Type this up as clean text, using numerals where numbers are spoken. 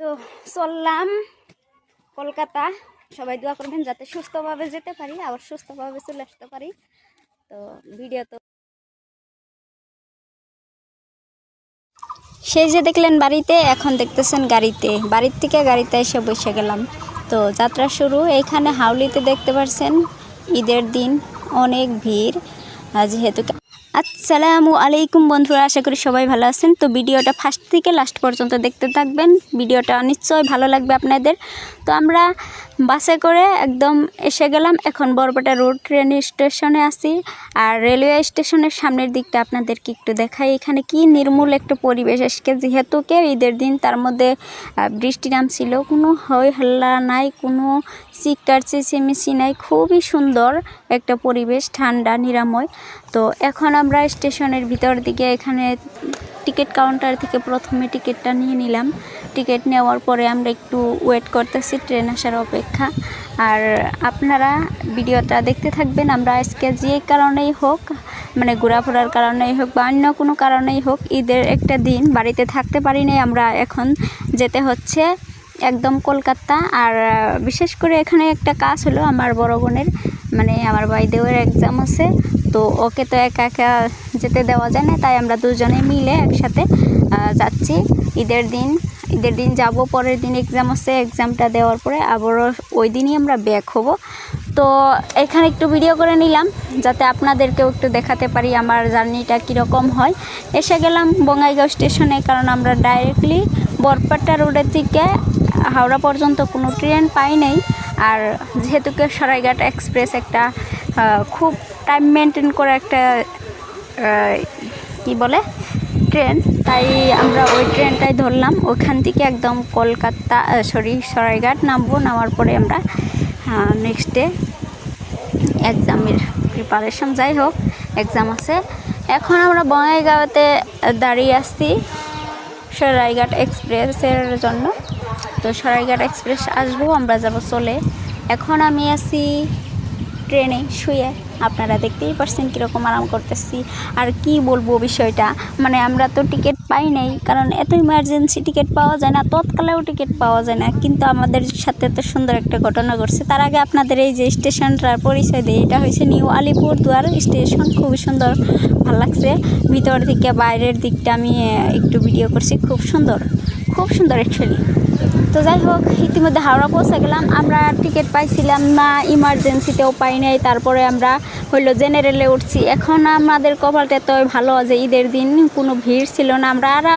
তো চললাম কলকাতা। সবাই দোয়া করবেন যাতে সুস্থভাবে যেতে পারি, আবার সুস্থভাবে চলে আসতে পারি। তো ভিডিও তো সেই যে দেখলেন বাড়িতে, এখন দেখতেছেন গাড়িতে। বাড়ির থেকে গাড়িতে এসে বসে গেলাম। তো যাত্রা শুরু। এইখানে হাউলিতে দেখতে পাচ্ছেন ঈদের দিন অনেক ভিড়। যেহেতু আসসালামু আলাইকুম বন্ধুরা, আশা করি সবাই ভালো আছেন। তো ভিডিওটা ফার্স্ট থেকে লাস্ট পর্যন্ত দেখতে থাকবেন, ভিডিওটা নিশ্চয়ই ভালো লাগবে আপনাদের। তো আমরা বাসে করে একদম এসে গেলাম। এখন বরপেটা রোড ট্রেন স্টেশনে আছি। আর রেলওয়ে স্টেশনের সামনের দিকটা আপনাদেরকে একটু দেখাই। এখানে কি নির্মূল একটা পরিবেশ আজকে, যেহেতু ঈদের দিন, তার মধ্যে বৃষ্টি নামছিল, কোনো হই হল্লা নাই, কোনো চিৎকার চেঁচিমেচি নাই। খুবই সুন্দর একটা পরিবেশ, ঠান্ডা নিরাময়। তো এখন আমরা স্টেশনের ভিতর দিকে, এখানে টিকিট কাউন্টার থেকে প্রথমে টিকিটটা নিয়ে নিলাম। টিকিট নেওয়ার পরে আমরা একটু ওয়েট করতেছি ট্রেন আসার অপেক্ষা। আর আপনারা ভিডিওটা দেখতে থাকবেন। আমরা আজকে যে কারণেই হোক, মানে ঘোরাফেরার কারণেই হোক বা অন্য কোনো কারণেই হোক, ঈদের একটা দিন বাড়িতে থাকতে পারি নাই। আমরা এখন যেতে হচ্ছে একদম কলকাতা। আর বিশেষ করে এখানে একটা কাজ হলো, আমার বড় বোনের, মানে আমার ভাই দেওয়ার এক্সাম আছে। তো ওকে তো একা একা যেতে দেওয়া যায় না, তাই আমরা দুজনে মিলে একসাথে যাচ্ছি। ঈদের দিন যাব, পরের দিন এক্সাম আছে। এক্সামটা দেওয়ার পরে আবারও ওই দিনই আমরা ব্যাক হব। তো এখানে একটু ভিডিও করে নিলাম যাতে আপনাদেরকেও একটু দেখাতে পারি আমার জার্নিটা কীরকম হয়। এসে গেলাম বঙ্গাইগাঁও স্টেশনে, কারণ আমরা ডাইরেক্টলি বরপেটা রোডের থেকে হাওড়া পর্যন্ত কোনো ট্রেন পাই নাই। আর যেহেতু সরাইঘাট এক্সপ্রেস একটা খুব টাইম মেনটেন করে একটা কি বলে ট্রেন, তাই আমরা ওই ট্রেনটাই ধরলাম। ওখান থেকে একদম কলকাতা সরাইঘাট নামবো। নামার পরে আমরা নেক্সট ডে এক্সামের প্রিপারেশন, যাই হোক এক্সাম আছে। এখন আমরা বঙ্গাইগাঁওতে দাঁড়িয়ে আসছি সরাইঘাট এক্সপ্রেসের জন্য। তো সরাইঘাট এক্সপ্রেস আসবো, আমরা যাব চলে। এখন আমি আছি ট্রেনে শুয়ে, আপনারা দেখতেই পারছেন কীরকম আরাম করতেছি। আর কি বলবো বিষয়টা, মানে আমরা তো টিকিট পাই নাই, কারণ এত ইমার্জেন্সি টিকিট পাওয়া যায় না, তৎকালেও টিকিট পাওয়া যায় না। কিন্তু আমাদের সাথে এত সুন্দর একটা ঘটনা ঘটছে। তার আগে আপনাদের এই যে স্টেশনটার পরিচয় দেয়, এটা হয়েছে নিউ আলিপুরদুয়ার স্টেশন। খুবই সুন্দর, ভালো লাগছে। ভিতর থেকে বাইরের দিকটা আমি একটু ভিডিও করছি, খুব সুন্দর অ্যাকচুয়ালি। তো যাই হোক, ইতিমধ্যে হাওড়া পৌঁছে গেলাম। আমরা টিকিট পাইছিলাম না, ইমার্জেন্সিতেও পাই নাই। তারপরে আমরা জেনারেলে উঠছি। এখন আমাদের কপালটা তো ভালো যে ঈদের দিন কোনো ভিড় ছিল না। আমরা